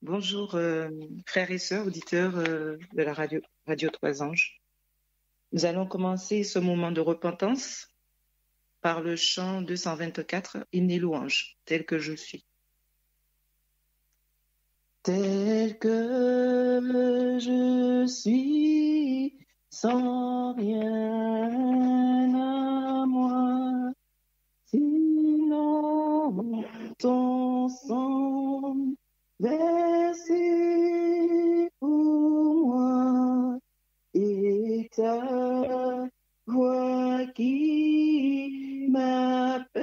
Bonjour, frères et sœurs, auditeurs de la Radio Trois Anges. Nous allons commencer ce moment de repentance par le chant 224, Hymne et louange, tel que je suis. Tel que je suis, sans rien à moi, sinon ton sang versé pour moi et ta voix qui m'appelle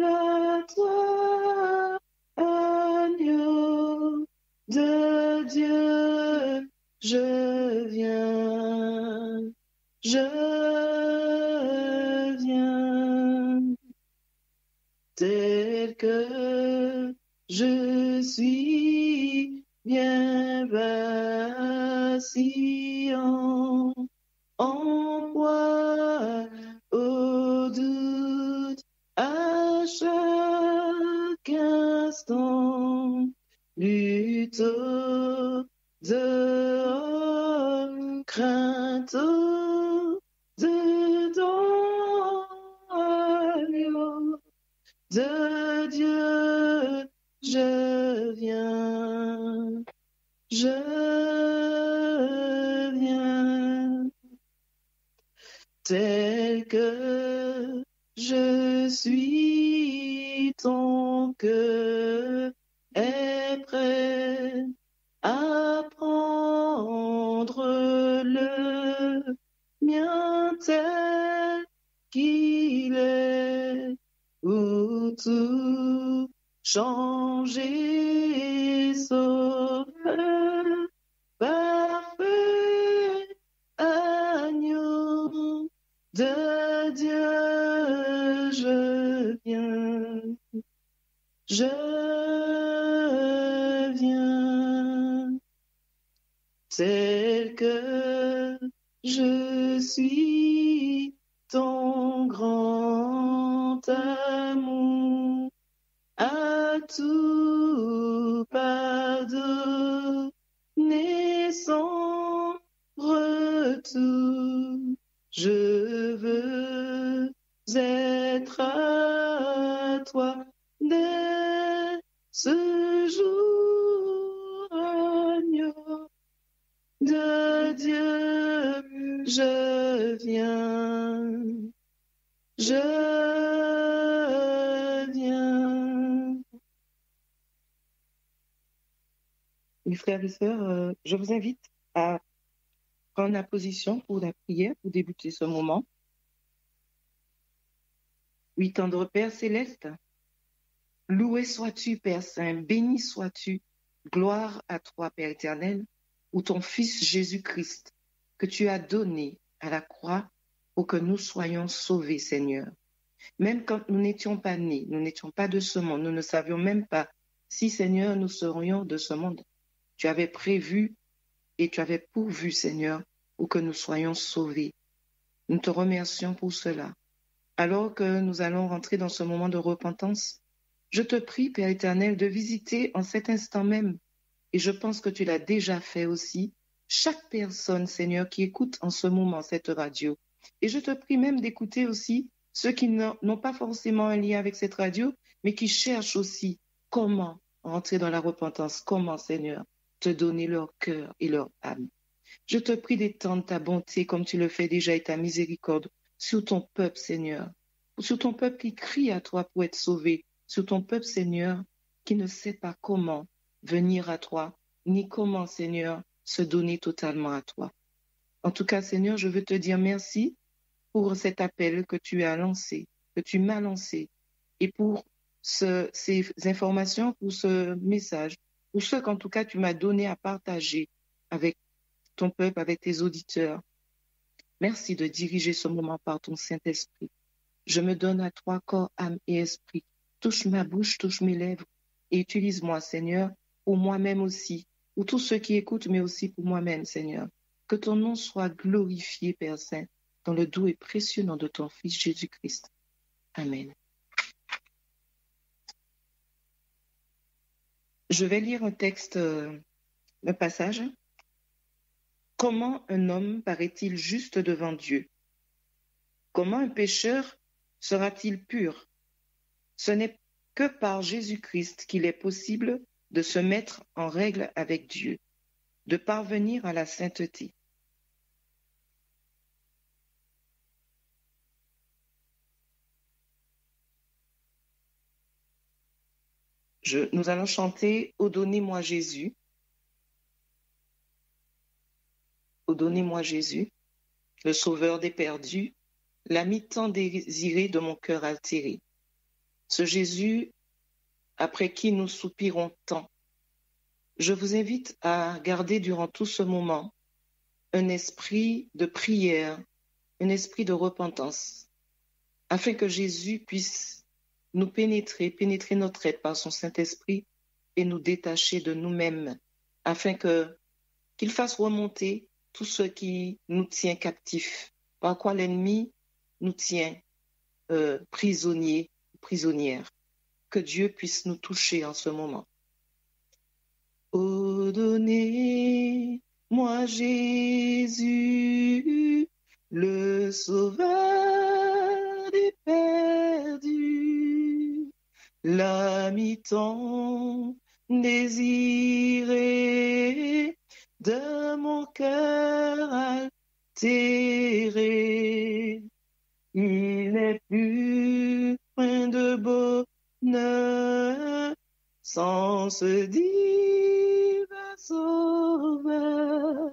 à toi, agneau de Dieu, je viens, tel que je suis, bien vacillant, en proie au doute à chaque instant, lutte dehors, crainte dedans, agneau de Dieu, je viens, tel que je suis, ton cœur est prêt à prendre le mien tel qu'il est, où tout changer, sauveur, parfait, agneau de Dieu, je viens, tel que je suis, ton grand amour à tout pardonner sans retour. Je veux être à toi dès ce jour, agneau de Dieu, je viens. Mes frères et sœurs, je vous invite à prendre la position pour la prière, pour débuter ce moment. Oui, tendre Père céleste, loué sois-tu, Père Saint, béni sois-tu, gloire à toi, Père éternel, ou ton Fils Jésus-Christ, que tu as donné à la croix pour que nous soyons sauvés, Seigneur. Même quand nous n'étions pas nés, nous n'étions pas de ce monde, nous ne savions même pas si, Seigneur, nous serions de ce monde. Tu avais prévu et tu avais pourvu, Seigneur, pour que nous soyons sauvés. Nous te remercions pour cela. Alors que nous allons rentrer dans ce moment de repentance, je te prie, Père éternel, de visiter en cet instant même, et je pense que tu l'as déjà fait aussi, chaque personne, Seigneur, qui écoute en ce moment cette radio. Et je te prie même d'écouter aussi ceux qui n'ont pas forcément un lien avec cette radio, mais qui cherchent aussi comment rentrer dans la repentance, comment, Seigneur, te donner leur cœur et leur âme. Je te prie d'étendre ta bonté comme tu le fais déjà et ta miséricorde sur ton peuple, Seigneur, sur ton peuple qui crie à toi pour être sauvé, sur ton peuple, Seigneur, qui ne sait pas comment venir à toi, ni comment, Seigneur, se donner totalement à toi. En tout cas, Seigneur, je veux te dire merci pour cet appel que tu as lancé, que tu m'as lancé, et pour ces informations, pour ce message, pour ce qu'en tout cas tu m'as donné à partager avec ton peuple, avec tes auditeurs. Merci de diriger ce moment par ton Saint-Esprit. Je me donne à toi, corps, âme et esprit. Touche ma bouche, touche mes lèvres et utilise-moi, Seigneur, pour moi-même aussi, pour tous ceux qui écoutent, mais aussi pour moi-même, Seigneur. Que ton nom soit glorifié, Père Saint, dans le doux et précieux nom de ton Fils Jésus-Christ. Amen. Je vais lire un texte, un passage. Comment un homme paraît-il juste devant Dieu? Comment un pécheur sera-t-il pur? Ce n'est que par Jésus-Christ qu'il est possible de se mettre en règle avec Dieu, de parvenir à la sainteté. Nous allons chanter « Oh, donnez-moi Jésus ». Oh, donnez-moi Jésus, le sauveur des perdus, l'ami tant désiré de mon cœur altéré. Ce Jésus, après qui nous soupirons tant. Je vous invite à garder durant tout ce moment un esprit de prière, un esprit de repentance, afin que Jésus puisse nous pénétrer notre être par son Saint-Esprit et nous détacher de nous-mêmes, afin qu'il fasse remonter tout ce qui nous tient captifs, par quoi l'ennemi nous tient prisonniers, prisonnières. Que Dieu puisse nous toucher en ce moment. Oh, donnez-moi Jésus, le sauveur des perdus, l'ami tant désiré de mon cœur altéré. Il n'est plus plein de bonheur sans ce divin sauveur.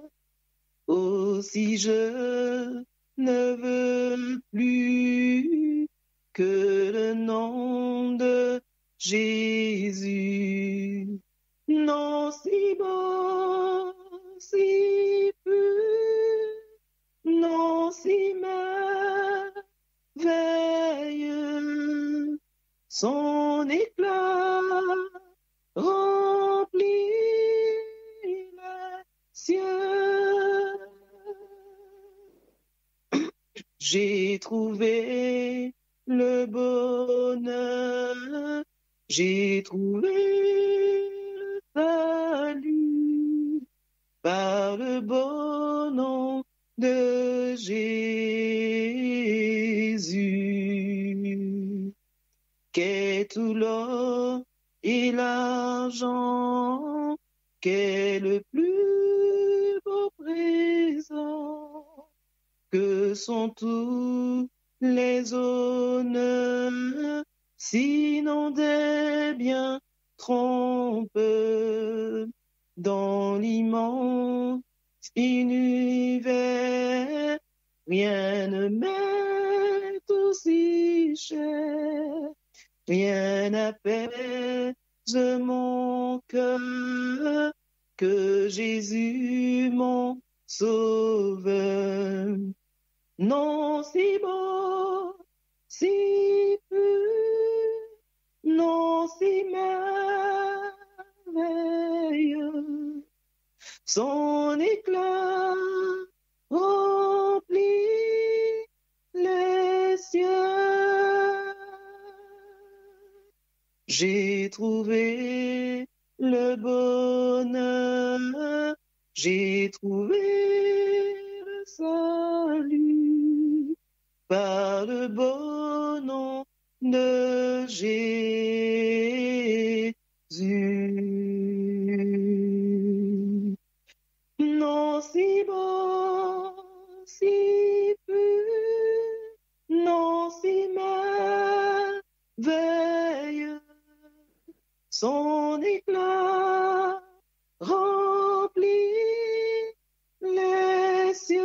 Oh, si je ne veux plus que le nom de Jésus, non si beau, si pur, non si merveilleux, son éclat remplit les cieux. J'ai trouvé le bonheur, j'ai trouvé le salut par le bon nom de Jésus. Qu'est tout l'or et l'argent, qu'est le plus beau présent, que sont tous les honneurs, sinon des biens trompeurs, dans l'immense univers, rien ne m'est aussi cher, rien n'apaise mon cœur que Jésus mon sauveur. Non si beau, si pur, non si merveilleux, son éclat remplit les cieux. J'ai trouvé le bonheur, j'ai trouvé le salut par le bon nom de Jésus. Non si beau, si pur, non si merveilleux, son éclat remplit les cieux.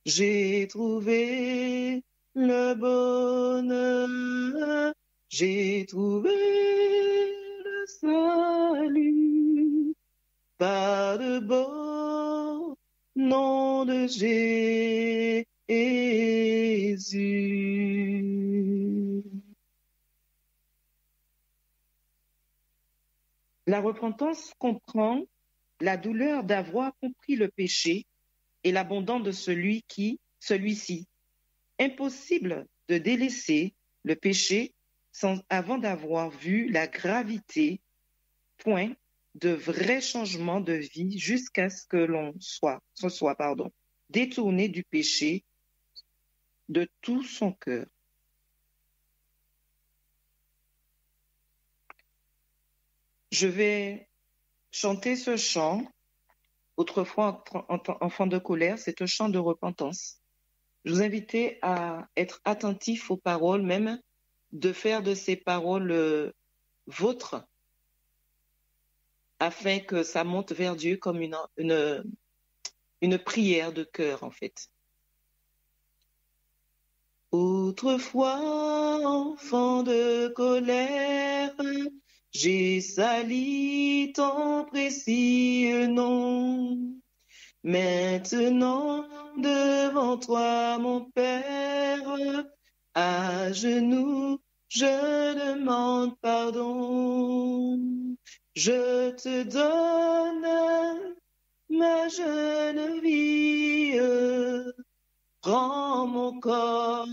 J'ai trouvé le bonheur, j'ai trouvé le salut par le bon nom de Jésus. La repentance comprend la douleur d'avoir compris le péché et l'abandon de celui-ci. Impossible de délaisser le péché avant d'avoir vu la gravité, point de vrai changement de vie jusqu'à ce que se soit détourné du péché de tout son cœur. Je vais chanter ce chant. Autrefois, enfant de colère, c'est un chant de repentance. Je vous invite à être attentif aux paroles, même de faire de ces paroles vôtres, afin que ça monte vers Dieu comme une prière de cœur, en fait. Autrefois, enfant de colère, j'ai sali ton précieux nom. Maintenant, devant toi, mon Père, à genoux, je demande pardon. Je te donne ma jeune vie. Prends mon corps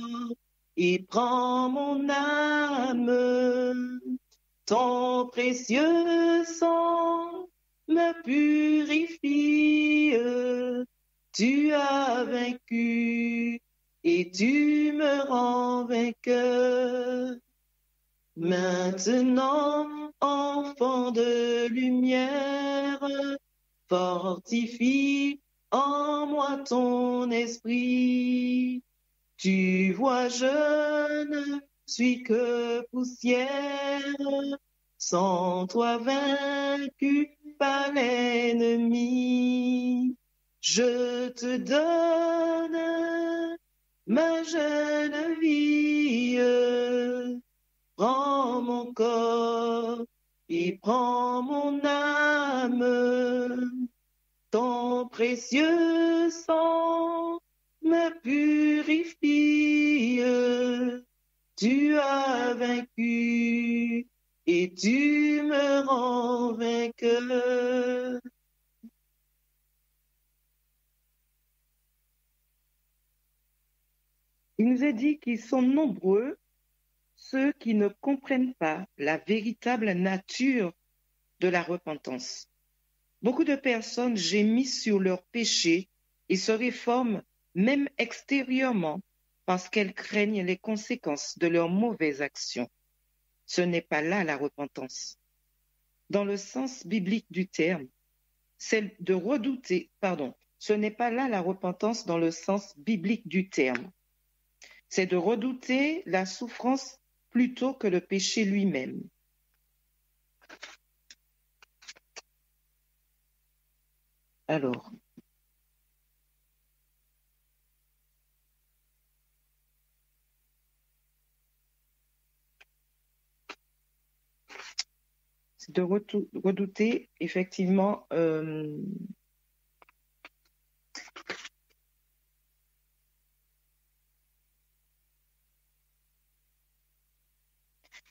et prends mon âme. Ton précieux sang me purifie. Tu as vaincu et tu me rends vainqueur. Maintenant, enfant de lumière, fortifie en moi ton esprit. Tu vois, je ne suis que poussière, sans toi vaincu par l'ennemi. Je te donne ma jeune vie. Prends mon corps et prends mon âme. Ton précieux sang me purifie. Tu as vaincu et tu me rends vainqueur. Il nous est dit qu'ils sont nombreux ceux qui ne comprennent pas la véritable nature de la repentance. Beaucoup de personnes gémissent sur leurs péchés et se réforment même extérieurement parce qu'elles craignent les conséquences de leurs mauvaises actions. Ce n'est pas là la repentance. Dans le sens biblique du terme, c'est de redouter, ce n'est pas là la repentance dans le sens biblique du terme. C'est de redouter la souffrance plutôt que le péché lui-même. Alors, c'est de redouter effectivement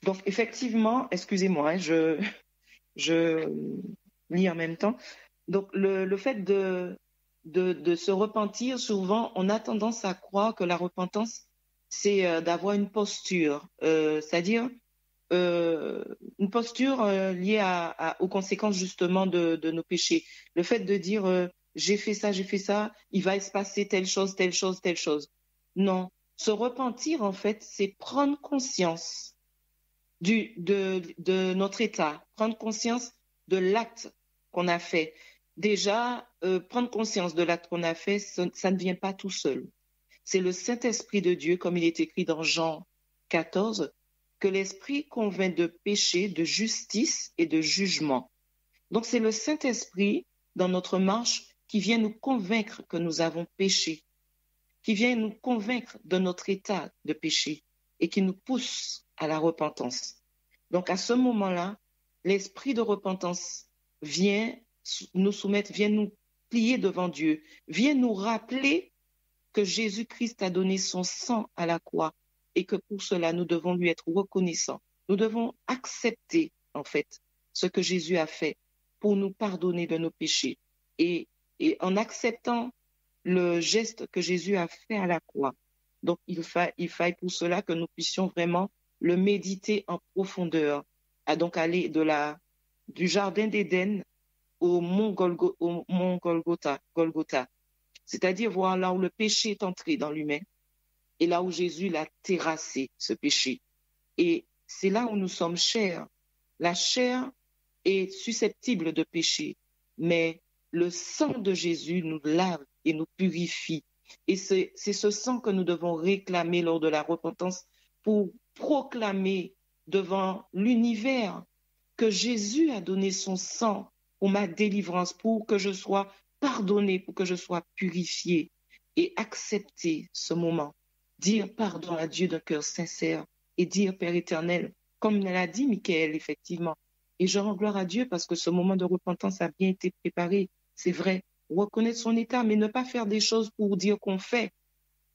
donc effectivement, excusez-moi, je lis en même temps. Donc le fait de se repentir, souvent on a tendance à croire que la repentance c'est d'avoir une posture, c'est-à-dire une posture liée aux conséquences justement de nos péchés. Le fait de dire j'ai fait ça, il va se passer telle chose, telle chose, telle chose. Non, se repentir en fait, c'est prendre conscience de notre état, prendre conscience de l'acte qu'on a fait. Déjà, prendre conscience de l'acte qu'on a fait, ça ne vient pas tout seul. C'est le Saint-Esprit de Dieu, comme il est écrit dans Jean 14, que l'Esprit convainc de péché, de justice et de jugement. Donc c'est le Saint-Esprit dans notre marche qui vient nous convaincre que nous avons péché, qui vient nous convaincre de notre état de péché et qui nous pousse à la repentance. Donc à ce moment-là, l'Esprit de repentance vient nous soumettre, vient nous plier devant Dieu, vient nous rappeler que Jésus-Christ a donné son sang à la croix et que pour cela, nous devons lui être reconnaissants. Nous devons accepter, en fait, ce que Jésus a fait pour nous pardonner de nos péchés. Et en acceptant le geste que Jésus a fait à la croix, donc il faille pour cela que nous puissions vraiment le méditer en profondeur, à donc aller du jardin d'Éden au mont Golgotha, c'est-à-dire voir là où le péché est entré dans l'humain et là où Jésus l'a terrassé, ce péché. Et c'est là où nous sommes chers. La chair est susceptible de péché, mais le sang de Jésus nous lave et nous purifie. Et c'est ce sang que nous devons réclamer lors de la repentance pour proclamer devant l'univers que Jésus a donné son sang pour ma délivrance, pour que je sois pardonné, pour que je sois purifié et accepter ce moment. Dire pardon à Dieu d'un cœur sincère et dire, Père éternel, comme l'a dit Michael, effectivement. Et je rends gloire à Dieu parce que ce moment de repentance a bien été préparé. C'est vrai, reconnaître son état, mais ne pas faire des choses pour dire qu'on fait,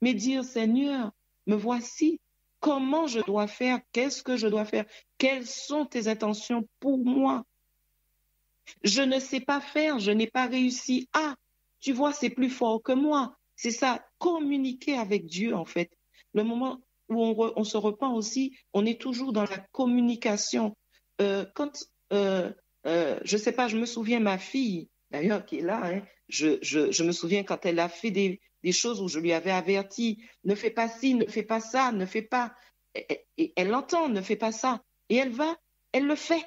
mais dire, Seigneur, me voici, comment je dois faire, qu'est-ce que je dois faire, quelles sont tes intentions pour moi. Je ne sais pas faire, je n'ai pas réussi à. Tu vois, c'est plus fort que moi. C'est ça, communiquer avec Dieu, en fait. Le moment où on se repent aussi, on est toujours dans la communication. Je sais pas, je me souviens, ma fille, d'ailleurs, qui est là, hein, je me souviens quand elle a fait des choses où je lui avais averti, ne fais pas ci, ne fais pas ça, ne fais pas. Et elle l'entend, ne fais pas ça. Et elle le fait.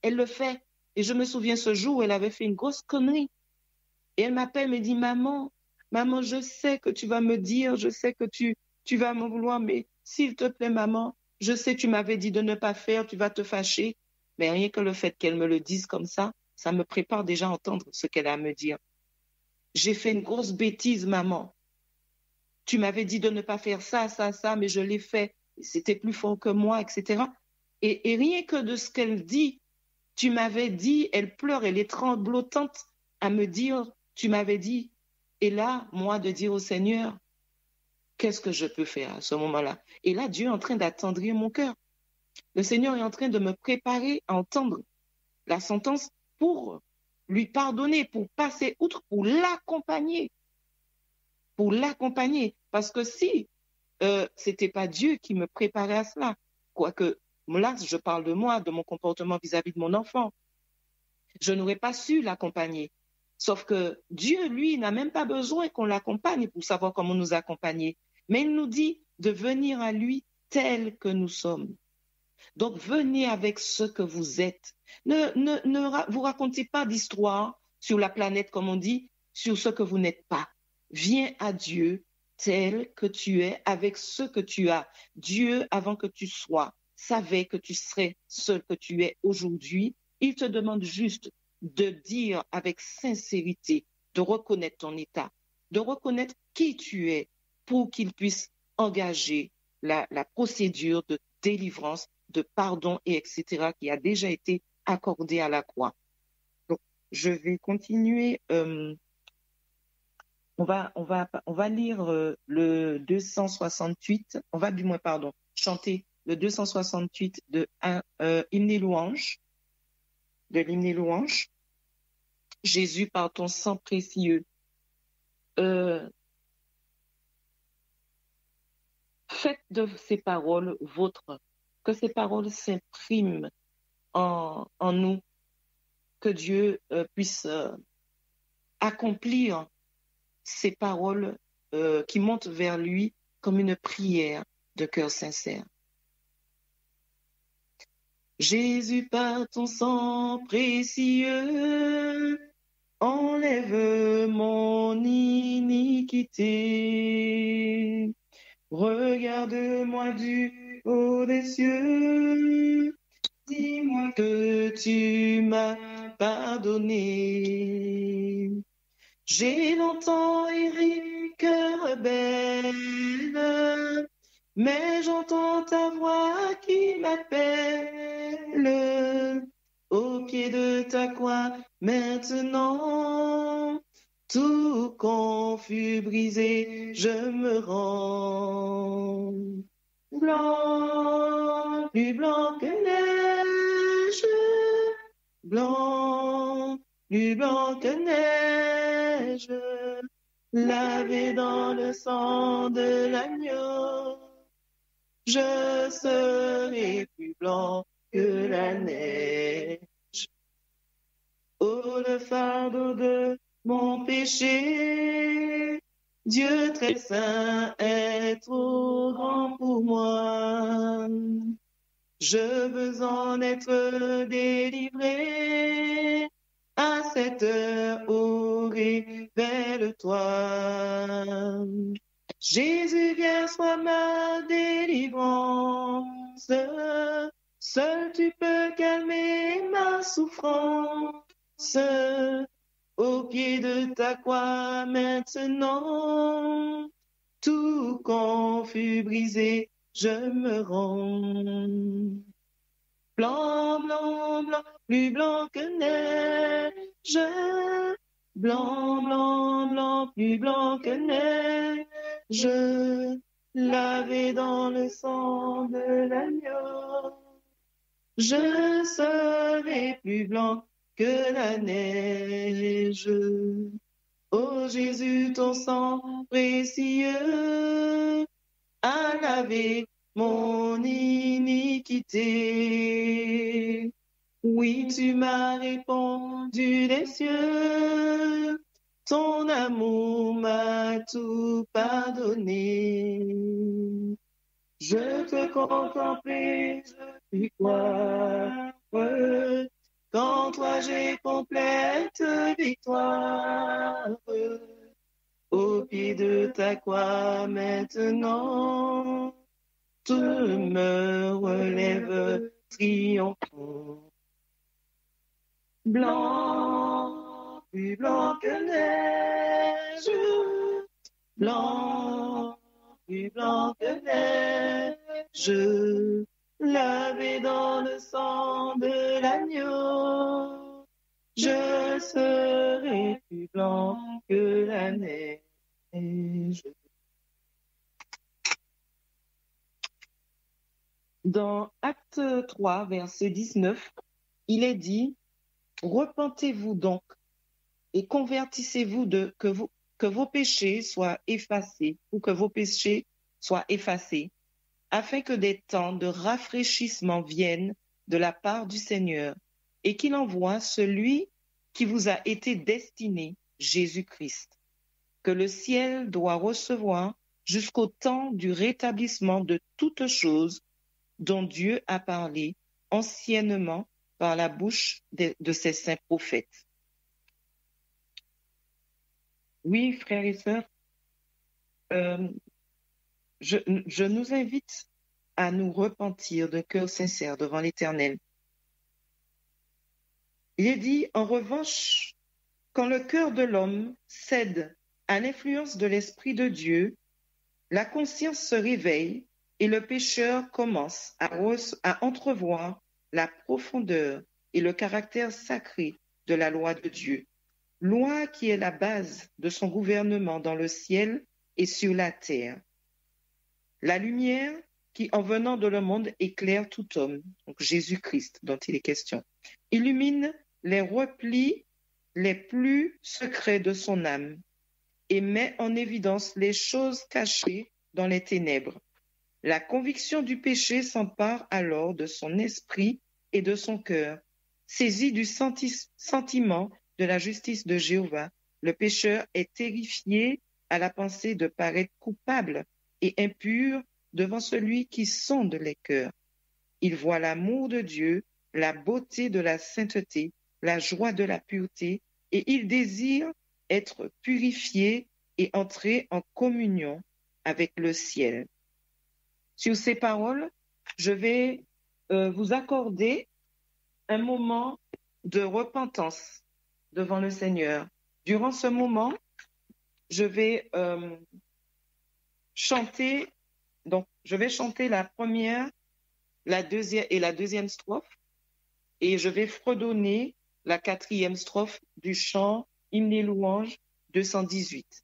Elle le fait. Et je me souviens ce jour où elle avait fait une grosse connerie. Et elle m'appelle, me dit, maman, je sais que tu vas me dire, je sais que tu vas me vouloir, mais s'il te plaît, maman, je sais, tu m'avais dit de ne pas faire, tu vas te fâcher. Mais rien que le fait qu'elle me le dise comme ça me prépare déjà à entendre ce qu'elle a à me dire. J'ai fait une grosse bêtise, maman. Tu m'avais dit de ne pas faire ça, mais je l'ai fait. C'était plus fort que moi, etc. Et rien que de ce qu'elle dit, tu m'avais dit, elle pleure, elle est tremblotante à me dire, tu m'avais dit. Et là, moi, de dire au Seigneur, qu'est-ce que je peux faire à ce moment-là? Et là, Dieu est en train d'attendrir mon cœur. Le Seigneur est en train de me préparer à entendre la sentence pour lui pardonner, pour passer outre, pour l'accompagner. Pour l'accompagner. Parce que si c'était pas Dieu qui me préparait à cela, quoique là, je parle de moi, de mon comportement vis-à-vis de mon enfant, je n'aurais pas su l'accompagner. Sauf que Dieu, lui, n'a même pas besoin qu'on l'accompagne pour savoir comment nous accompagner. Mais il nous dit de venir à lui tel que nous sommes. Donc, venez avec ce que vous êtes. Ne vous racontez pas d'histoire sur la planète, comme on dit, sur ce que vous n'êtes pas. Viens à Dieu tel que tu es, avec ce que tu as. Dieu, avant que tu sois, savait que tu serais ce que tu es aujourd'hui. Il te demande juste de dire avec sincérité, de reconnaître ton état, de reconnaître qui tu es pour qu'il puisse engager la procédure de délivrance, de pardon, et etc., qui a déjà été accordée à la croix. Donc, je vais continuer. On va lire le 268, chanter le 268 de l'hymne et louange. Jésus, par ton sang précieux. Faites de ces paroles vôtres, que ces paroles s'impriment en nous, que Dieu puisse accomplir ces paroles qui montent vers lui comme une prière de cœur sincère. Jésus, par ton sang précieux, enlève mon iniquité. Regarde-moi du haut des cieux, dis-moi que tu m'as pardonné. J'ai longtemps erré, cœur rebelle, mais j'entends ta voix qui m'appelle au pied de ta croix. Maintenant, tout confus, brisé, je me rends. Blanc, plus blanc que neige, blanc, plus blanc que neige, lavé dans le sang de l'agneau. je serai plus blanc que la neige. Oh, le fardeau de mon péché, Dieu très saint est trop grand pour moi. Je veux en être délivré. À cette heure, oh, révèle-toi. Jésus, viens, sois ma délivrance. Seul tu peux calmer ma souffrance. Au pied de ta croix maintenant, tout confus brisé, je me rends. Blanc, blanc, blanc, plus blanc que neige. Blanc, blanc, blanc, plus blanc que neige. Lavé dans le sang de l'agneau. Je serai plus blanc que la neige. Ô Jésus, ton sang précieux a lavé mon iniquité. Oui, tu m'as répondu des cieux, ton amour m'a tout pardonné. Je te contemplais, je puis croire, qu'en toi j'ai complète victoire. Au pied de ta croix maintenant, tout me relève triomphant. Blanc, plus blanc que neige, blanc, plus blanc que neige, lavé dans le sang de l'agneau, je serai plus blanc que la neige. Dans Acte 3, verset 19, il est dit « Repentez-vous donc et convertissez-vous que vos péchés soient effacés, ou que vos péchés soient effacés, afin que des temps de rafraîchissement viennent de la part du Seigneur, et qu'il envoie celui qui vous a été destiné, Jésus-Christ, que le ciel doit recevoir jusqu'au temps du rétablissement de toutes choses dont Dieu a parlé anciennement par la bouche de ses saints prophètes. » Oui, frères et sœurs, je nous invite à nous repentir de cœur sincère devant l'Éternel. Il est dit, en revanche, quand le cœur de l'homme cède à l'influence de l'Esprit de Dieu, la conscience se réveille et le pécheur commence à entrevoir la profondeur et le caractère sacré de la loi de Dieu, loi qui est la base de son gouvernement dans le ciel et sur la terre. La lumière qui, en venant de le monde, éclaire tout homme, donc Jésus-Christ dont il est question, illumine les replis les plus secrets de son âme et met en évidence les choses cachées dans les ténèbres. La conviction du péché s'empare alors de son esprit et de son cœur. Saisi du sentiment de la justice de Jéhovah, le pécheur est terrifié à la pensée de paraître coupable et impur devant celui qui sonde les cœurs. Il voit l'amour de Dieu, la beauté de la sainteté, la joie de la pureté, et il désire être purifié et entrer en communion avec le ciel. Sur ces paroles, je vais vous accorder un moment de repentance devant le Seigneur. Durant ce moment, je vais chanter la première, la deuxième et la deuxième strophe, et je vais fredonner la quatrième strophe du chant Hymne et louange 218.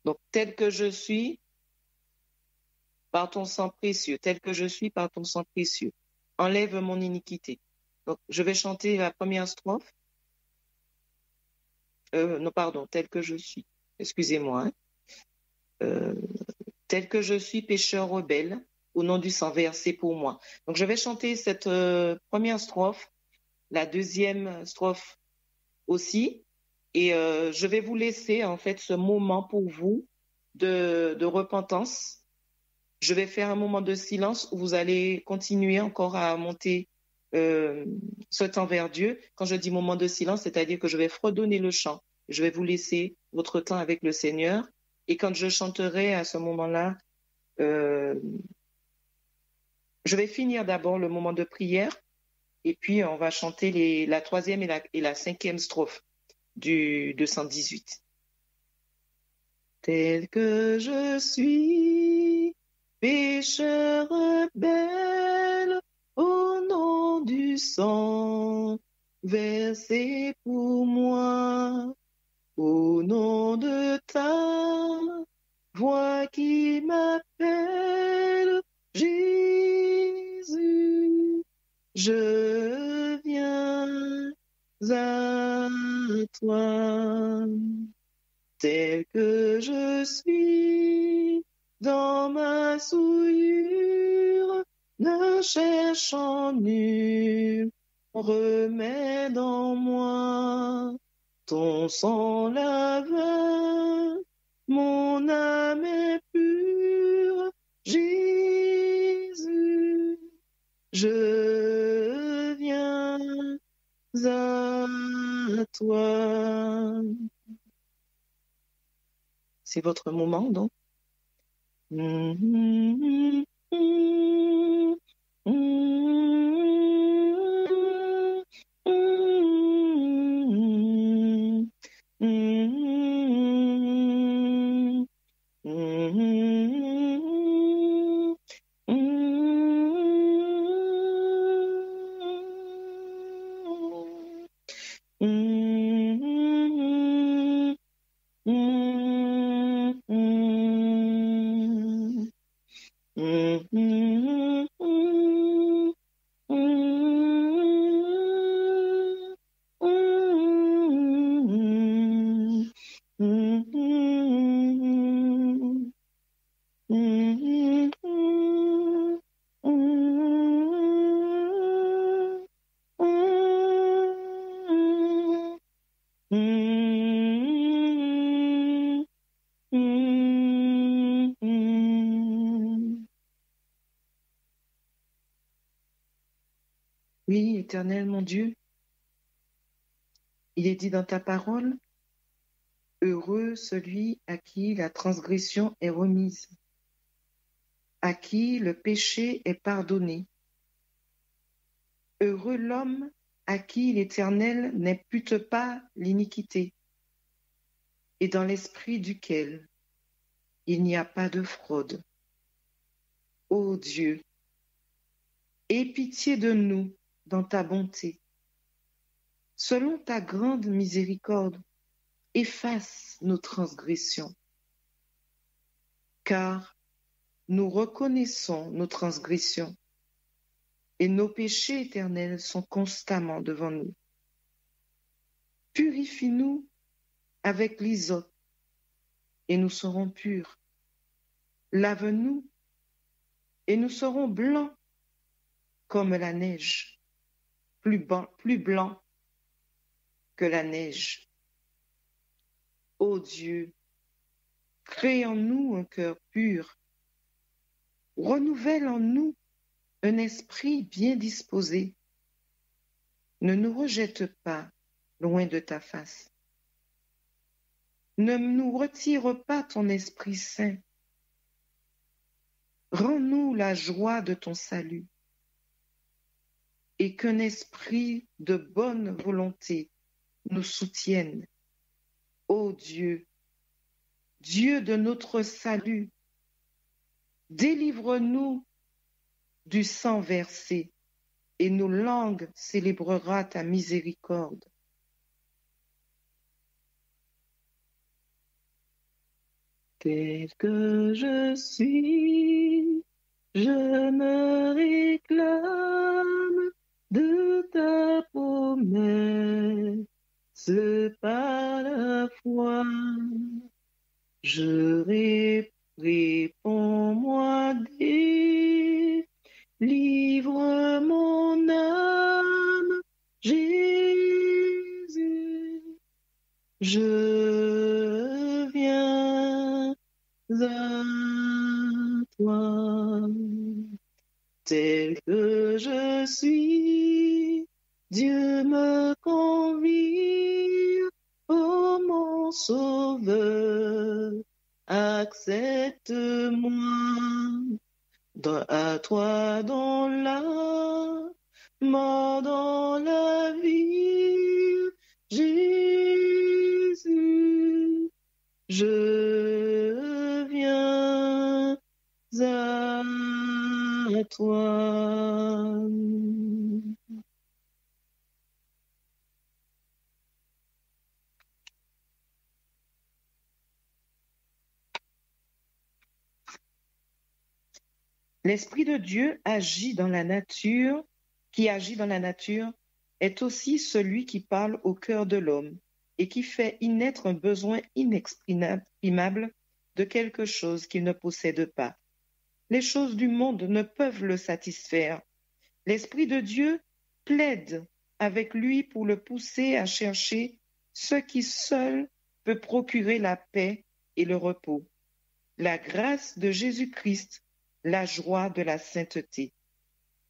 Donc, tel que je suis, par ton sang précieux, tel que je suis par ton sang précieux, enlève mon iniquité. Donc, je vais chanter la première strophe. Non, pardon, tel que je suis. Excusez-moi. tel que je suis pécheur rebelle, au nom du sang versé pour moi. Donc je vais chanter cette première strophe, la deuxième strophe aussi, et je vais vous laisser en fait ce moment pour vous de repentance. Je vais faire un moment de silence où vous allez continuer encore à monter ce temps vers Dieu. Quand je dis moment de silence, c'est-à-dire que je vais fredonner le chant. Je vais vous laisser votre temps avec le Seigneur. Et quand je chanterai à ce moment-là, je vais finir d'abord le moment de prière et puis on va chanter la troisième et la cinquième strophe du 218. Tel que je suis, pécheur rebelle, au nom du sang versé pour moi, au nom de ta voix qui m'appelle, Jésus, je viens à toi. Tel que je suis, dans ma souillure, ne cherchant nul remède en moi. Ton sang lave, mon âme est pure, Jésus, je viens à toi. C'est votre moment, donc. Oui, Éternel, mon Dieu, il est dit dans ta parole, heureux celui à qui la transgression est remise, à qui le péché est pardonné. Heureux l'homme à qui l'Éternel n'impute pas l'iniquité, et dans l'esprit duquel il n'y a pas de fraude. Ô Dieu, aie pitié de nous dans ta bonté. Selon ta grande miséricorde, efface nos transgressions, car nous reconnaissons nos transgressions et nos péchés éternels sont constamment devant nous. Purifie-nous avec l'hysope et nous serons purs. Lave-nous et nous serons blancs comme la neige, plus blanc que la neige. Ô Dieu, crée en nous un cœur pur, renouvelle en nous un esprit bien disposé. Ne nous rejette pas loin de ta face. Ne nous retire pas ton Esprit Saint. Rends-nous la joie de ton salut et qu'un esprit de bonne volonté nous soutienne. Ô Dieu, Dieu de notre salut, délivre-nous du sang versé et nos langues célébrera ta miséricorde. Tel que je suis, je me réclame de ta promesse par la foi. Je réponds Délivre mon âme, Jésus, je viens à toi. Tel que je suis, Dieu me convie, ô mon sauveur, accepte-moi. À toi dans la mort, dans la vie, Jésus, je viens à toi. L'Esprit de Dieu agit dans la nature, qui agit dans la nature, est aussi celui qui parle au cœur de l'homme et qui fait y naître un besoin inexprimable de quelque chose qu'il ne possède pas. Les choses du monde ne peuvent le satisfaire. L'Esprit de Dieu plaide avec lui pour le pousser à chercher ce qui seul peut procurer la paix et le repos, la grâce de Jésus-Christ, la joie de la sainteté.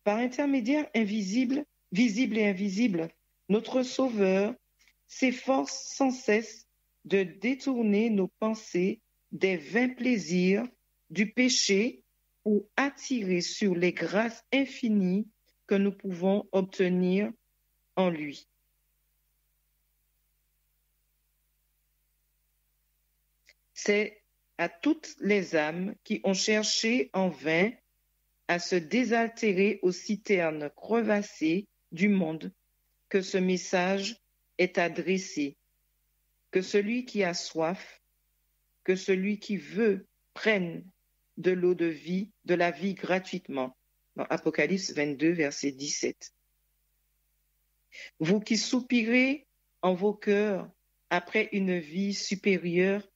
Par intermédiaire invisible, visible et invisible, notre Sauveur s'efforce sans cesse de détourner nos pensées des vains plaisirs du péché pour attirer sur les grâces infinies que nous pouvons obtenir en lui. C'est à toutes les âmes qui ont cherché en vain à se désaltérer aux citernes crevassées du monde que ce message est adressé, que celui qui a soif, que celui qui veut prenne de l'eau de vie, de la vie gratuitement. Dans Apocalypse 22, verset 17. Vous qui soupirez en vos cœurs après une vie supérieure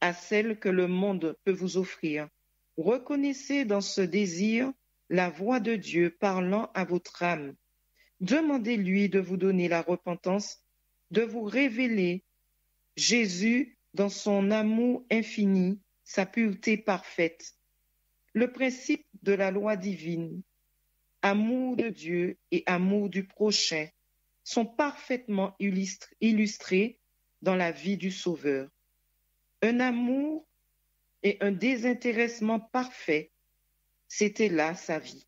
à celle que le monde peut vous offrir, reconnaissez dans ce désir la voix de Dieu parlant à votre âme. Demandez-lui de vous donner la repentance, de vous révéler Jésus dans son amour infini, sa pureté parfaite. Le principe de la loi divine, amour de Dieu et amour du prochain, sont parfaitement illustrés dans la vie du Sauveur. Un amour et un désintéressement parfait, c'était là sa vie.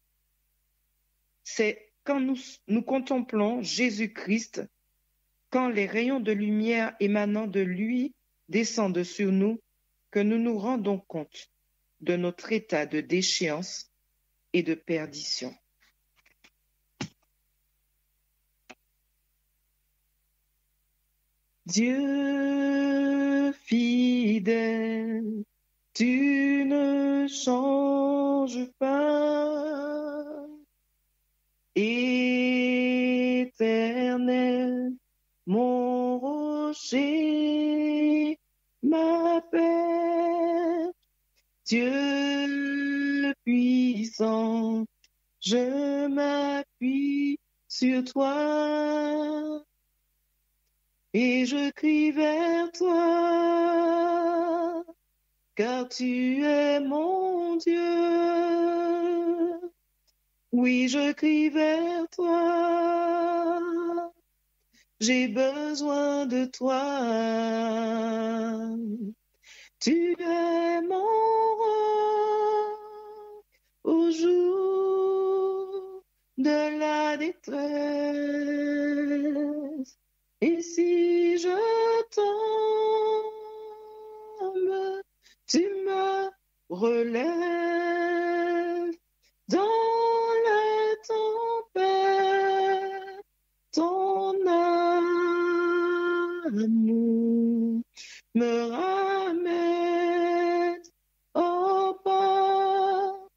C'est quand nous contemplons Jésus-Christ, quand les rayons de lumière émanant de lui descendent sur nous, que nous nous rendons compte de notre état de déchéance et de perdition. Dieu fidèle, tu ne changes pas, éternel, mon rocher, ma paix, Dieu puissant, je m'appuie sur toi et je crie vers toi, car tu es mon Dieu. Oui, je crie vers toi, j'ai besoin de toi. Tu es mon roi au jour de la détresse. Et si je tombe, tu me relèves dans la tempête. Ton amour me ramène au bord.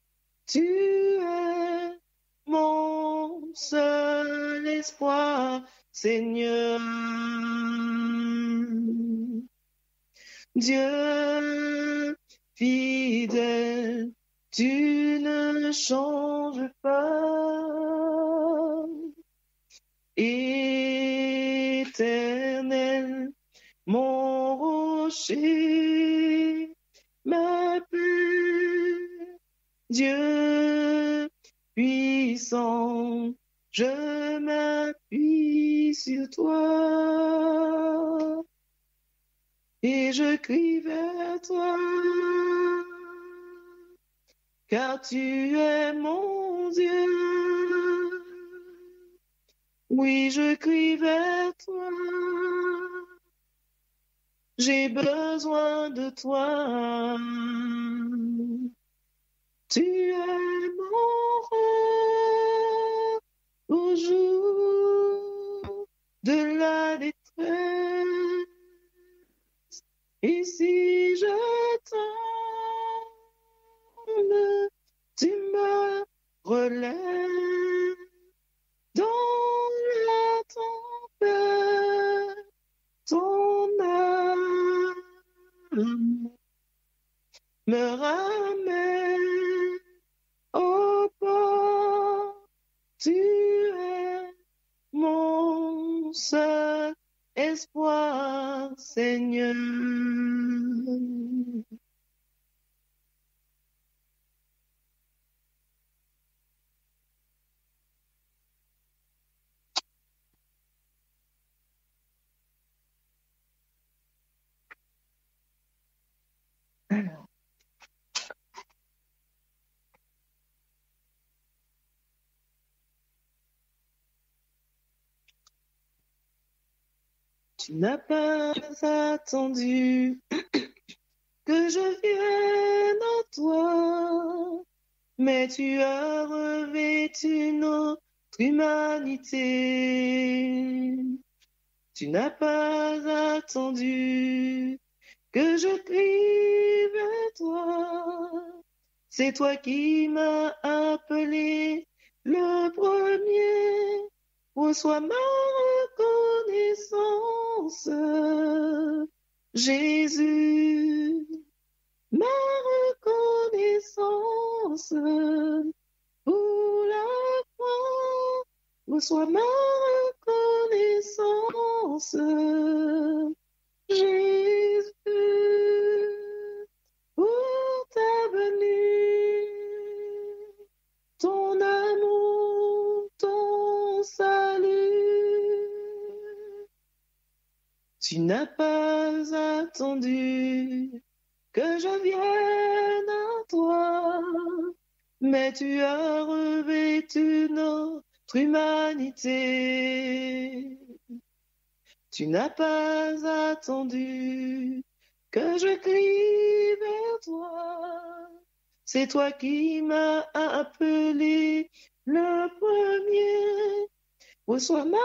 Tu es mon seul espoir, Seigneur. Dieu fidèle, tu ne ne change pas. Éternel, mon rocher, ma paix, Dieu puissant, je m'appuie sur toi et je crie vers toi, car tu es mon Dieu. Oui, je crie vers toi. J'ai besoin de toi. Tu es mon roi au jour de la détresse. Et si je tombe, tu me relèves dans la tempête. Ton âme me ramène au port. Tu es mon seul espoir, Seigneur. Alors, tu n'as pas attendu que je vienne à toi, mais tu as revêtu notre humanité. Tu n'as pas attendu que je crie vers toi. C'est toi qui m'as appelé le premier. Reçois ma reconnaissance, Jésus, ma reconnaissance pour la croix. Reçois ma reconnaissance, Jésus, pour ta venue, ton amour, ton salut. Tu n'as pas attendu que je vienne à toi, mais tu as revêtu notre humanité. Tu n'as pas attendu que je crie vers toi. C'est toi qui m'as appelé le premier. Reçois ma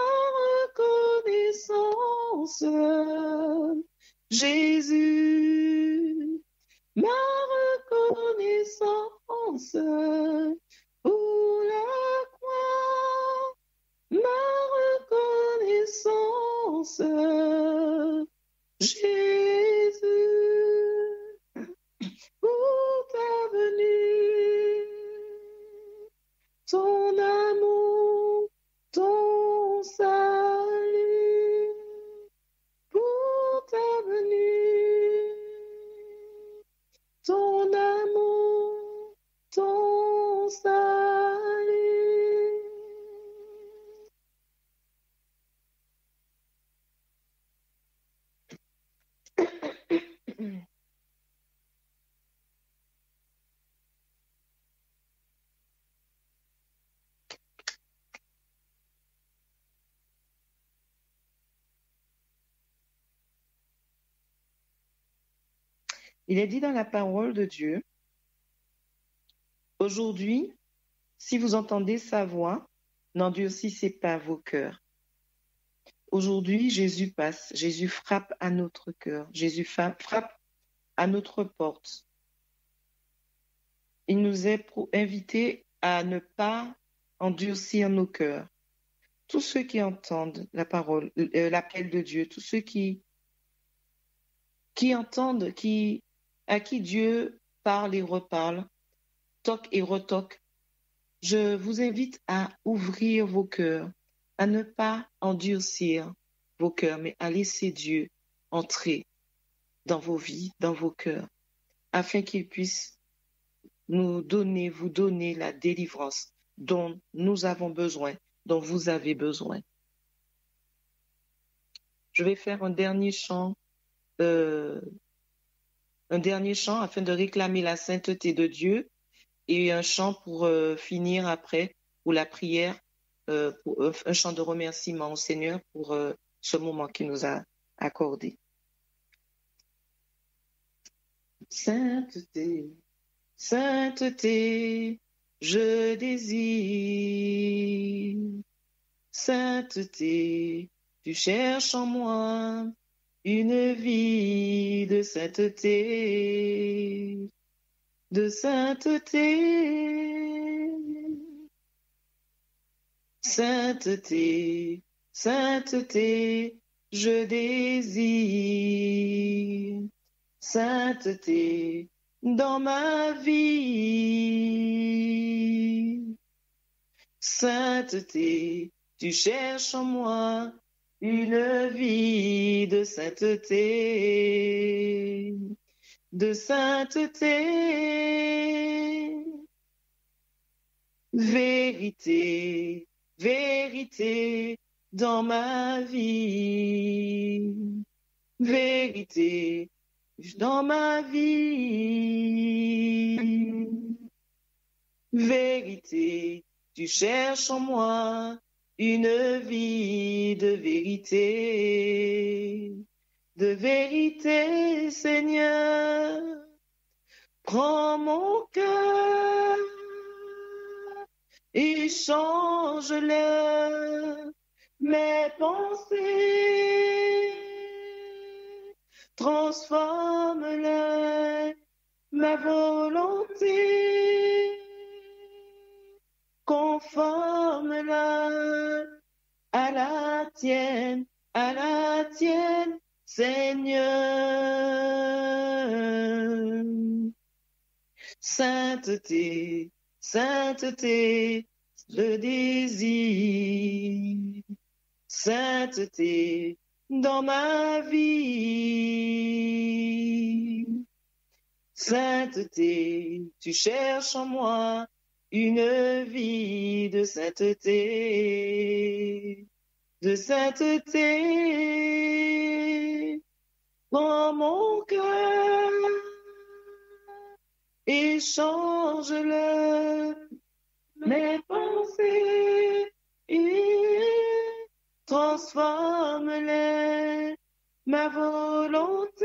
reconnaissance, Jésus, ma reconnaissance pour la croix, ma reconnaissance, Jésus, pour ta venue, ton amour, ton salut, pour ta venue, ton amour, ton salut. Il est dit dans la parole de Dieu, aujourd'hui, si vous entendez sa voix, n'endurcissez pas vos cœurs. Aujourd'hui, Jésus passe, Jésus frappe à notre cœur, Jésus frappe à notre porte. Il nous est invité à ne pas endurcir nos cœurs. Tous ceux qui entendent la parole, l'appel de Dieu, tous ceux qui entendent, à qui Dieu parle et reparle, toque et retoque Je vous invite à ouvrir vos cœurs, à ne pas endurcir vos cœurs, mais à laisser Dieu entrer dans vos vies, dans vos cœurs, afin qu'il puisse vous donner la délivrance dont nous avons besoin, dont vous avez besoin. Je vais faire un dernier chant afin de réclamer la sainteté de Dieu et un chant pour finir après, pour la prière, pour un chant de remerciement au Seigneur pour ce moment qu'il nous a accordé. Sainteté, sainteté, je désire. Sainteté, tu cherches en moi une vie de sainteté, de sainteté. Sainteté, sainteté, je désire. Sainteté dans ma vie. Sainteté, tu cherches en moi une vie de sainteté, de sainteté. Vérité, vérité dans ma vie. Vérité dans ma vie. Vérité, tu cherches en moi une vie de vérité. De vérité, Seigneur, prends mon cœur et change-le, mes pensées, transforme-le, ma volonté, conforme-la à la tienne, Seigneur. Sainteté, sainteté, je désire. Sainteté dans ma vie. Sainteté, tu cherches en moi une vie de sainteté, de sainteté. Prends mon cœur et change-le, mes pensées et transforme-les, ma volonté,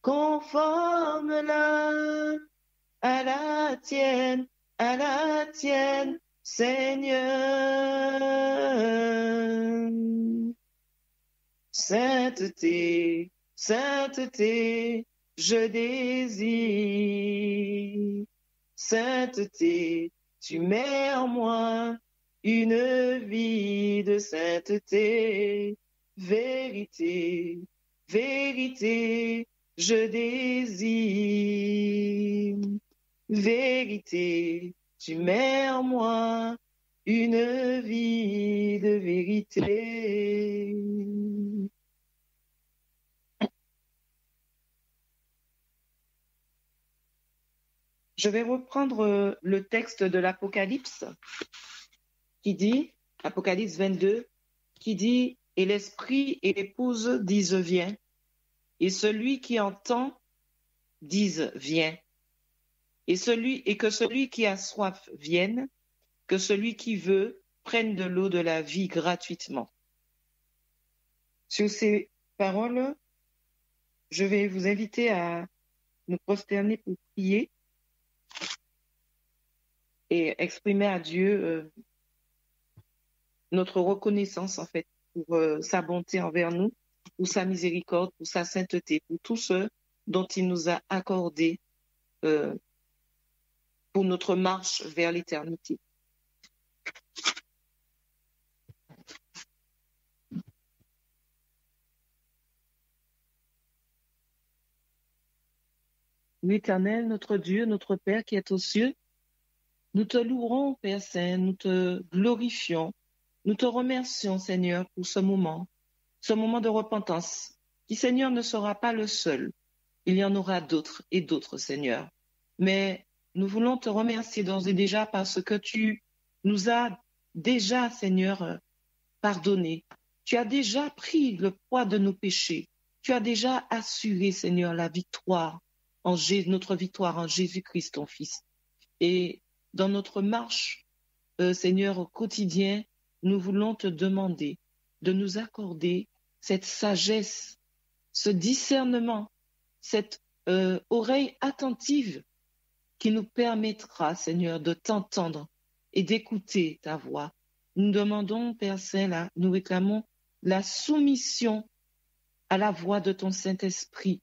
conforme-la à la tienne, Seigneur. Sainteté, sainteté, je désire. Sainteté, tu mets en moi une vie de sainteté. Vérité, vérité, je désire. Vérité, tu mets en moi une vie de vérité. Je vais reprendre le texte de l'Apocalypse qui dit, Apocalypse 22, qui dit, et l'Esprit et l'épouse disent viens, et celui qui entend dise viens, et que celui qui a soif vienne, que celui qui veut prenne de l'eau de la vie gratuitement. Sur ces paroles, je vais vous inviter à nous prosterner pour prier et exprimer à Dieu notre reconnaissance, en fait, pour sa bonté envers nous, pour sa miséricorde, pour sa sainteté, pour tout ce dont il nous a accordé pour notre marche vers l'éternité. L'Éternel, notre Dieu, notre Père qui est aux cieux, nous te louerons, Père Saint, nous te glorifions, nous te remercions, Seigneur, pour ce moment de repentance, qui, Seigneur, ne sera pas le seul. Il y en aura d'autres et d'autres, Seigneur. Mais nous voulons te remercier d'ores et déjà parce que tu nous as déjà, Seigneur, pardonné. Tu as déjà pris le poids de nos péchés. Tu as déjà assuré, Seigneur, la victoire, notre victoire en Jésus-Christ, ton Fils. Et dans notre marche, Seigneur, au quotidien, nous voulons te demander de nous accorder cette sagesse, ce discernement, cette oreille attentive qui nous permettra, Seigneur, de t'entendre et d'écouter ta voix. Nous demandons, Père Saint, là, nous réclamons la soumission à la voix de ton Saint-Esprit.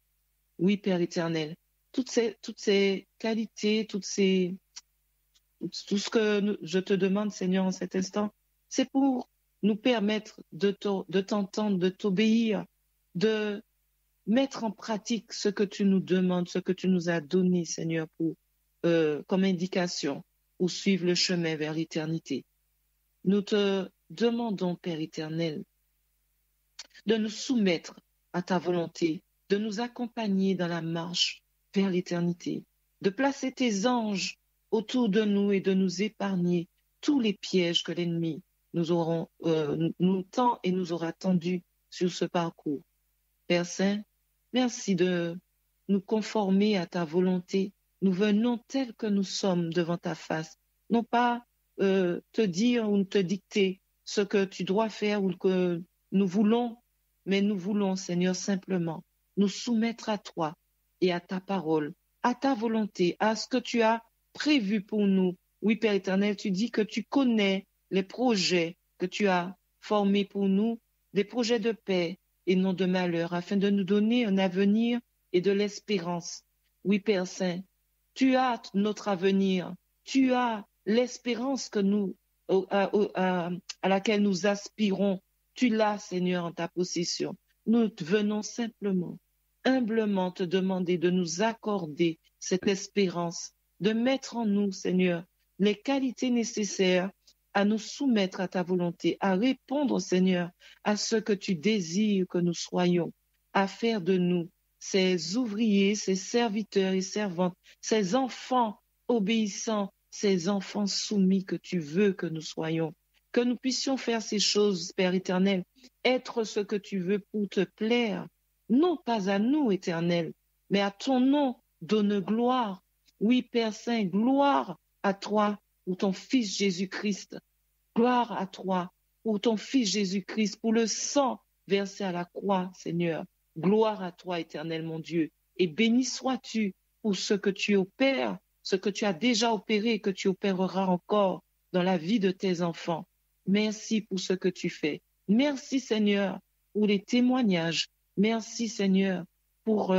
Oui, Père éternel, toutes ces qualités, tout ce que je te demande, Seigneur, en cet instant, c'est pour nous permettre de t'entendre, de t'obéir, de mettre en pratique ce que tu nous demandes, ce que tu nous as donné, Seigneur, comme indication pour suivre le chemin vers l'éternité. Nous te demandons, Père éternel, de nous soumettre à ta volonté, de nous accompagner dans la marche vers l'éternité, de placer tes anges autour de nous et de nous épargner tous les pièges que l'ennemi nous tend et nous aura tendus sur ce parcours. Père Saint, merci de nous conformer à ta volonté. Nous venons tels que nous sommes devant ta face, non pas te dire ou te dicter ce que tu dois faire ou que nous voulons, mais nous voulons, Seigneur, simplement nous soumettre à toi et à ta parole, à ta volonté, à ce que tu as prévu pour nous. Oui, Père éternel, tu dis que tu connais les projets que tu as formés pour nous, des projets de paix et non de malheur, afin de nous donner un avenir et de l'espérance. Oui, Père Saint, tu as notre avenir, tu as l'espérance à laquelle nous aspirons. Tu l'as, Seigneur, en ta possession. Nous venons simplement, humblement te demander de nous accorder cette espérance, de mettre en nous, Seigneur, les qualités nécessaires à nous soumettre à ta volonté, à répondre, Seigneur, à ce que tu désires que nous soyons, à faire de nous ces ouvriers, ces serviteurs et servantes, ces enfants obéissants, ces enfants soumis que tu veux que nous soyons. Que nous puissions faire ces choses, Père éternel, être ce que tu veux pour te plaire, non pas à nous, éternel, mais à ton nom, donne gloire. Oui, Père Saint, gloire à toi pour ton Fils Jésus-Christ. Gloire à toi pour ton Fils Jésus-Christ, pour le sang versé à la croix, Seigneur. Gloire à toi, éternel mon Dieu. Et béni sois-tu pour ce que tu opères, ce que tu as déjà opéré et que tu opéreras encore dans la vie de tes enfants. Merci pour ce que tu fais. Merci, Seigneur, pour les témoignages. Merci, Seigneur, pour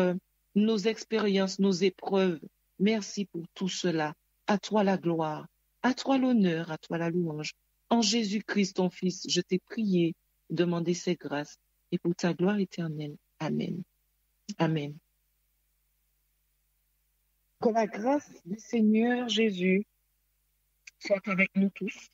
nos expériences, nos épreuves. Merci pour tout cela. À toi la gloire, à toi l'honneur, à toi la louange. En Jésus-Christ, ton Fils, je t'ai prié, demandé ces grâces et pour ta gloire éternelle. Amen. Amen. Que la grâce du Seigneur Jésus soit avec nous tous.